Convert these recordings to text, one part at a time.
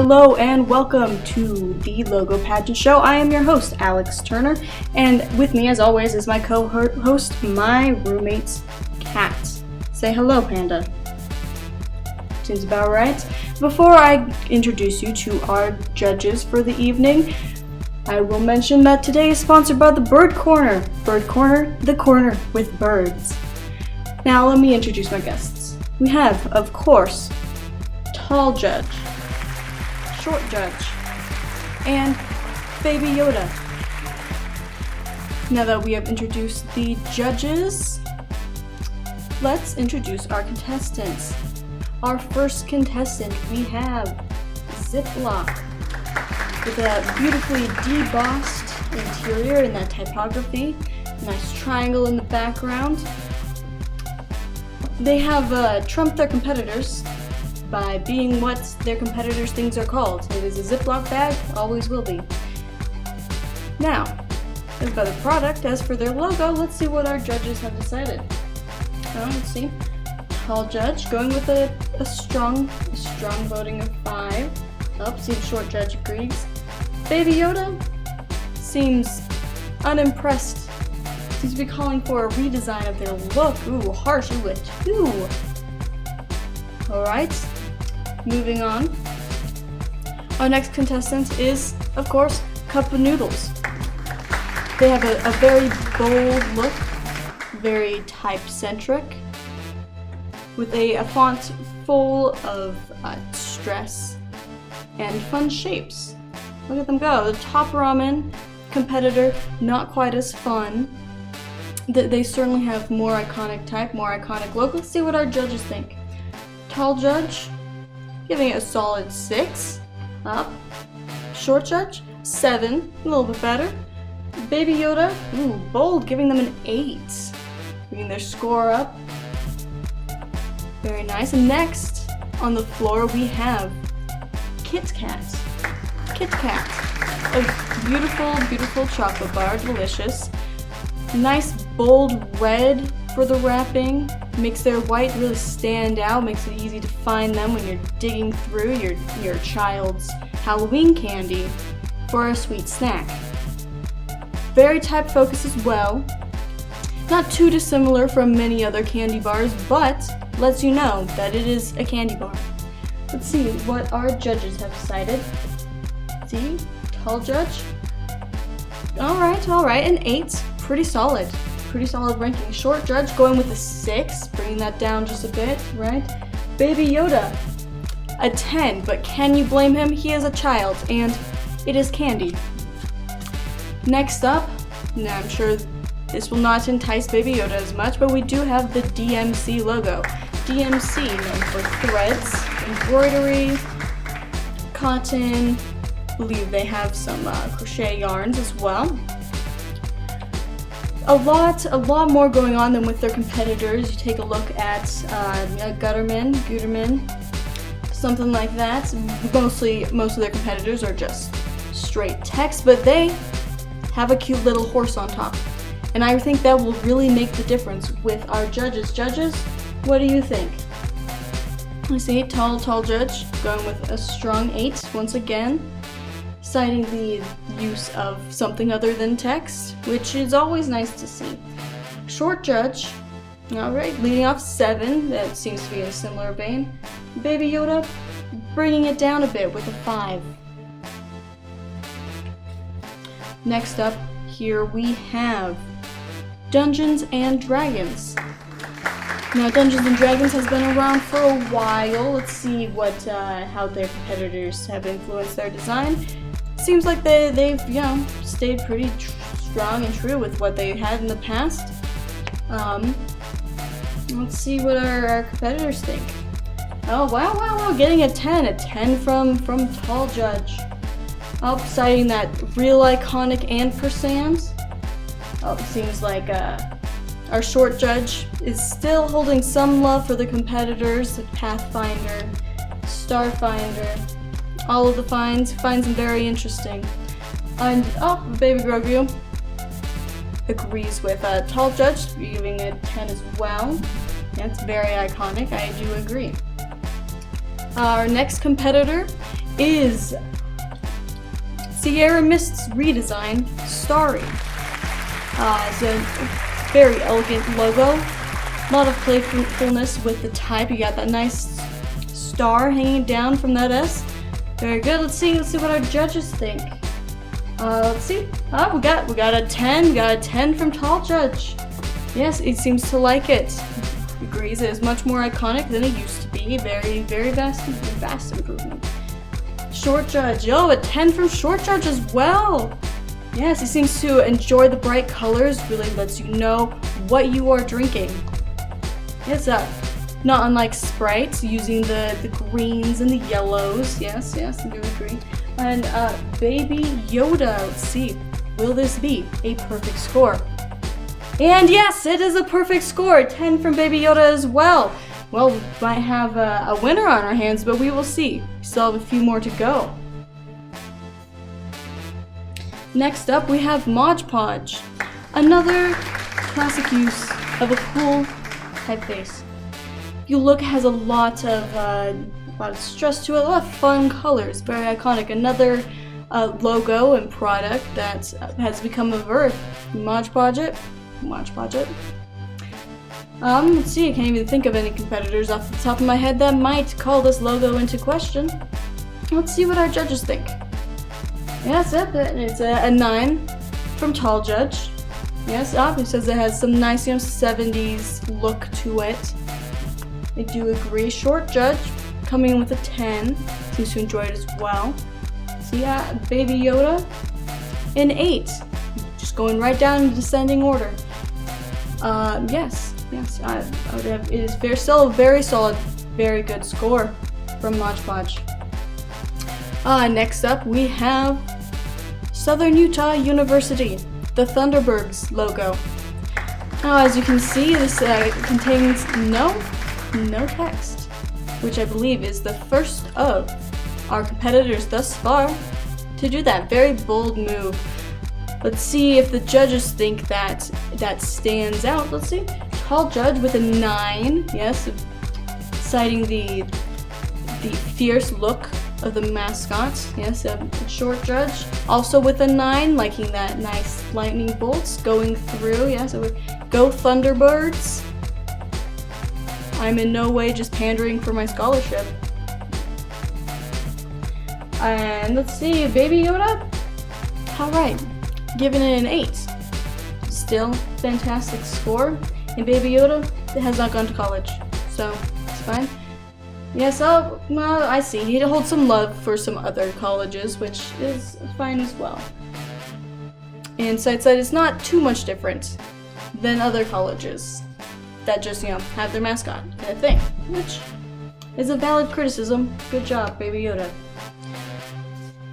Hello and welcome to the Logo Pageant Show. I am your host, Alex Turner, and with me, as always, is my co-host, my roommate's cat. Say hello, Panda. Seems about right. Before I introduce you to our judges for the evening, I will mention that today is sponsored by the Bird Corner. Bird Corner, the corner with birds. Now let me introduce my guests. We have, of course, Tall Judge, Short Judge, and Baby Yoda. Now that we have introduced the judges, let's introduce our contestants. Our first contestant, we have Ziploc, with a beautifully debossed interior in that typography, nice triangle in the background. They have trumped their competitors by being what their competitors' things are called. It is a Ziploc bag, always will be. Now, as for the product, as for their logo, let's see what our judges have decided. Let's see. Tall Judge going with a strong voting of 5. See if Short Judge agrees. Baby Yoda seems unimpressed. Seems to be calling for a redesign of their look. Ooh, harsh. Ooh, a 2. Alright, moving on. Our next contestant is, of course, Cup of Noodles. They have a very bold look, very type-centric, with a font full of stress and fun shapes. Look at them go. The top ramen competitor, not quite as fun. They certainly have more iconic type, more iconic look. Let's see what our judges think. Tall Judge, giving it a solid 6. Up. Short Judge, 7. A little bit better. Baby Yoda, ooh, bold, giving them an 8. Bringing their score up. Very nice. And next on the floor we have Kit Kat. Kit Kat. A beautiful, beautiful chocolate bar, delicious. Nice bold red for the wrapping. Makes their white really stand out, makes it easy to find them when you're digging through your child's Halloween candy for a sweet snack. Very type focused as well. Not too dissimilar from many other candy bars, but lets you know that it is a candy bar. Let's see what our judges have decided. See, Tall Judge. Alright, an 8. Pretty solid ranking. Short Judge going with a 6, bringing that down just a bit, right? Baby Yoda, a 10, but can you blame him? He is a child, and it is candy. Next up, now I'm sure this will not entice Baby Yoda as much, but we do have the DMC logo. DMC, known for threads, embroidery, cotton, I believe they have some crochet yarns as well. A lot more going on than with their competitors. You take a look at Guterman, something like that. Most of their competitors are just straight text, but they have a cute little horse on top. And I think that will really make the difference with our judges. Judges, what do you think? I see Tall Judge going with a strong 8 once again, citing the use of something other than text, which is always nice to see. Short Judge, alright, leading off 7, that seems to be in a similar vein. Baby Yoda, bringing it down a bit with a 5. Next up, here we have Dungeons and Dragons. Now, Dungeons and Dragons has been around for a while. Let's see how their competitors have influenced their design. Seems like they've stayed pretty strong and true with what they had in the past. Let's see what our competitors think. Oh wow, getting a 10 from Tall Judge. Citing that real iconic ampersand. It seems like our Short Judge is still holding some love for the competitors, like Pathfinder, Starfinder. All of the finds them very interesting. And Baby Grogu agrees with Tall Judge, giving it a 10 as well. That's very iconic, I do agree. Our next competitor is Sierra Mist's redesign, Starry. It's a very elegant logo. A lot of playfulness with the type. You got that nice star hanging down from that S. Very good. Let's see what our judges think. Let's see. We got a 10. We got a 10 from Tall Judge. Yes, it seems to like it. Agrees it is much more iconic than it used to be. Very, very vast improvement. Short Judge. Oh, a 10 from Short Judge as well. Yes, he seems to enjoy the bright colors. Really lets you know what you are drinking. It's not unlike Sprite, using the greens and the yellows. Yes, I do agree. And Baby Yoda. Let's see. Will this be a perfect score? And yes, it is a perfect score. 10 from Baby Yoda as well. Well, we might have a winner on our hands, but we will see. We still have a few more to go. Next up, we have Mod Podge. Another classic use of a cool typeface. If you look, it has a lot of stress to it, a lot of fun colors, very iconic. Another logo and product that has become a verb. Mod Podge it. Let's see, I can't even think of any competitors off the top of my head that might call this logo into question. Let's see what our judges think. Yes, it's a 9 from Tall Judge. Yes, it says it has some nice, 70s look to it. I do agree. Short Judge coming in with a 10. Seems to enjoy it as well. So yeah, Baby Yoda, an 8. Just going right down in descending order. Yes, I would have. It is still a very solid, very good score from Mod Podge. Next up, we have Southern Utah University, the Thunderbirds logo. As you can see, this contains no text, which I believe is the first of our competitors thus far to do that. Very bold move. Let's see if the judges think that stands out. Let's see. Tall Judge with a 9. Yes, citing the fierce look of the mascot. Yes, a Short Judge also with a 9, liking that nice lightning bolts going through. Yes, so go Thunderbirds. I'm in no way just pandering for my scholarship. And let's see, Baby Yoda. All right, giving it an 8. Still fantastic score. And Baby Yoda has not gone to college, so it's fine. Yes, well, I see. He holds some love for some other colleges, which is fine as well. And Sightside is not too much different than other colleges that just, have their mascot and a thing, which is a valid criticism. Good job, Baby Yoda.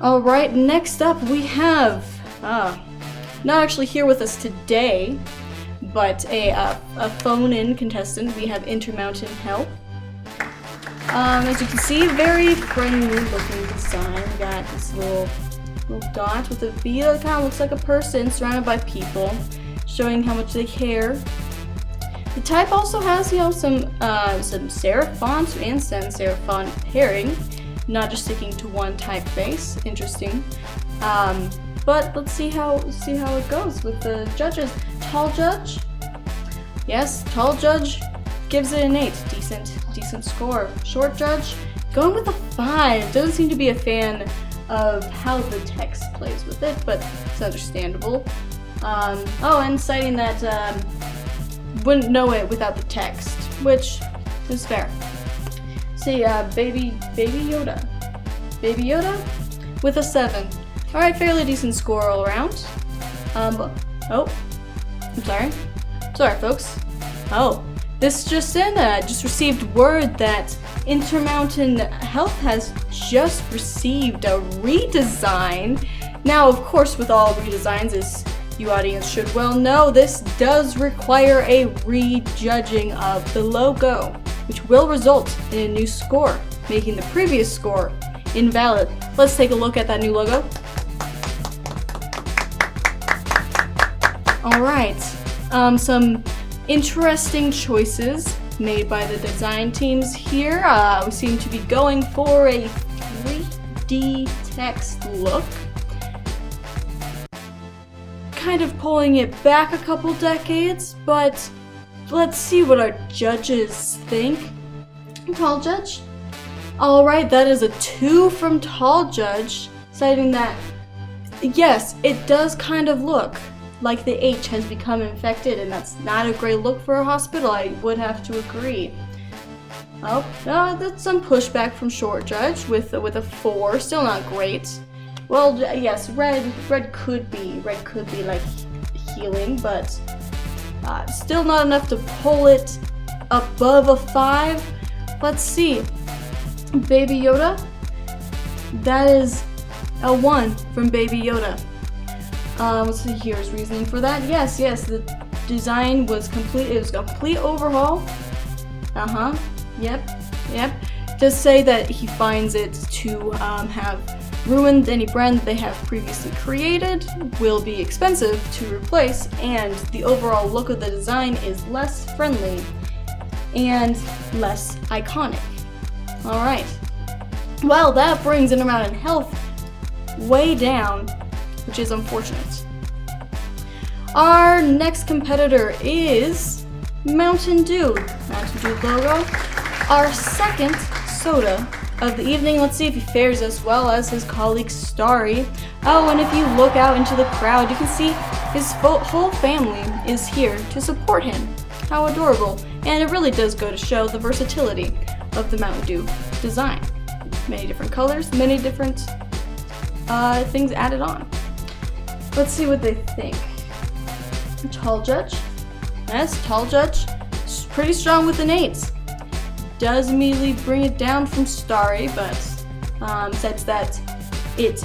Alright, next up we have, not actually here with us today, but a phone-in contestant. We have Intermountain Health. As you can see, very friendly looking design. We got this little dot with a V that kind of looks like a person surrounded by people, showing how much they care. The type also has, some serif font and sans serif font pairing, not just sticking to one typeface. Interesting. But let's see how it goes with the judges. Tall Judge. Yes, Tall Judge gives it an 8. Decent score. Short Judge going with a 5. Doesn't seem to be a fan of how the text plays with it, but it's understandable. And citing that wouldn't know it without the text, which is fair. See, Baby Yoda. Baby Yoda with a 7. Alright, fairly decent score all around. I'm sorry. Sorry, folks. This just received word that Intermountain Health has just received a redesign. Now, of course, with all redesigns, as you audience should well know, this does require a rejudging of the logo, which will result in a new score, making the previous score invalid. Let's take a look at that new logo. Alright, some interesting choices made by the design teams here. We seem to be going for a 3D text look. Kind of pulling it back a couple decades, but let's see what our judges think. Tall Judge? Alright, that is a 2 from Tall Judge, citing that, yes, it does kind of look like the H has become infected, and that's not a great look for a hospital, I would have to agree. Oh, that's some pushback from Short Judge with a 4, still not great. Well, yes, red could be like healing, but still not enough to pull it above a 5. Let's see. Baby Yoda? That is a 1 from Baby Yoda. Let's see, here's reasoning for that. Yes, the design was complete. It was a complete overhaul. Yep. Does say that he finds it to have ruined any brand that they have previously created, will be expensive to replace, and the overall look of the design is less friendly and less iconic. Alright. Well, that brings Intermountain Health way down, which is unfortunate. Our next competitor is Mountain Dew. Mountain Dew logo. Our second soda of the evening. Let's see if he fares as well as his colleague Starry. Oh, and if you look out into the crowd, you can see his whole family is here to support him. How adorable. And it really does go to show the versatility of the Mountain Dew design. Many different colors, many different things added on. Let's see what they think. Tall Judge. Yes, Tall Judge. Pretty strong with an 8. Does immediately bring it down from Starry, but says that it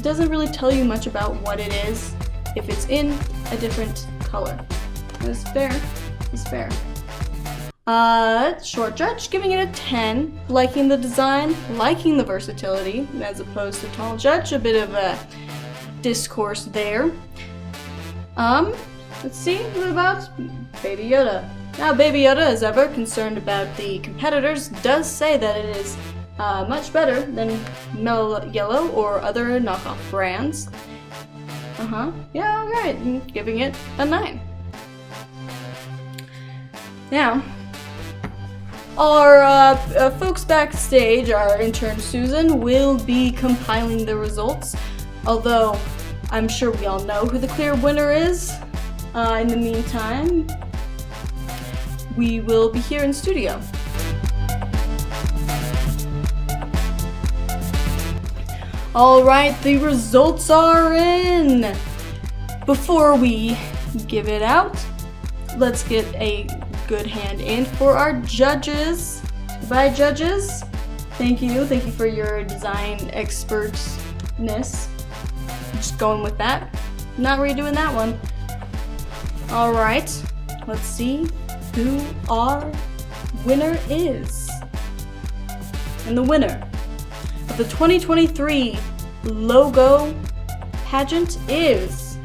doesn't really tell you much about what it is if it's in a different color. That's fair. It's fair. Short Judge giving it a 10, liking the design, liking the versatility, as opposed to Tall Judge, a bit of a discourse there. Let's see, what about Baby Yoda? Now, Baby Yoda, as ever, concerned about the competitors, does say that it is much better than Mellow Yellow or other knockoff brands. Yeah, alright, giving it a 9. Now, our folks backstage, our intern Susan, will be compiling the results, although I'm sure we all know who the clear winner is. In the meantime, we will be here in studio. Alright, the results are in! Before we give it out, let's get a good hand in for our judges. Goodbye, judges. Thank you for your design expertness. Just going with that. Not redoing that one. Alright, let's see who our winner is. And the winner of the 2023 logo pageant is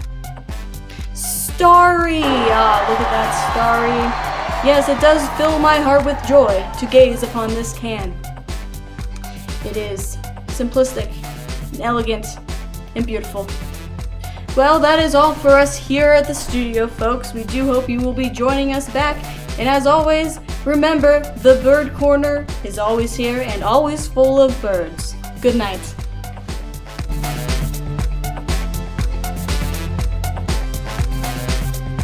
Starry. Look at that, Starry. Yes, it does fill my heart with joy to gaze upon this can. It is simplistic, and elegant, and beautiful. Well, that is all for us here at the studio, folks. We do hope you will be joining us back. And as always, remember, the Bird Corner is always here and always full of birds. Good night.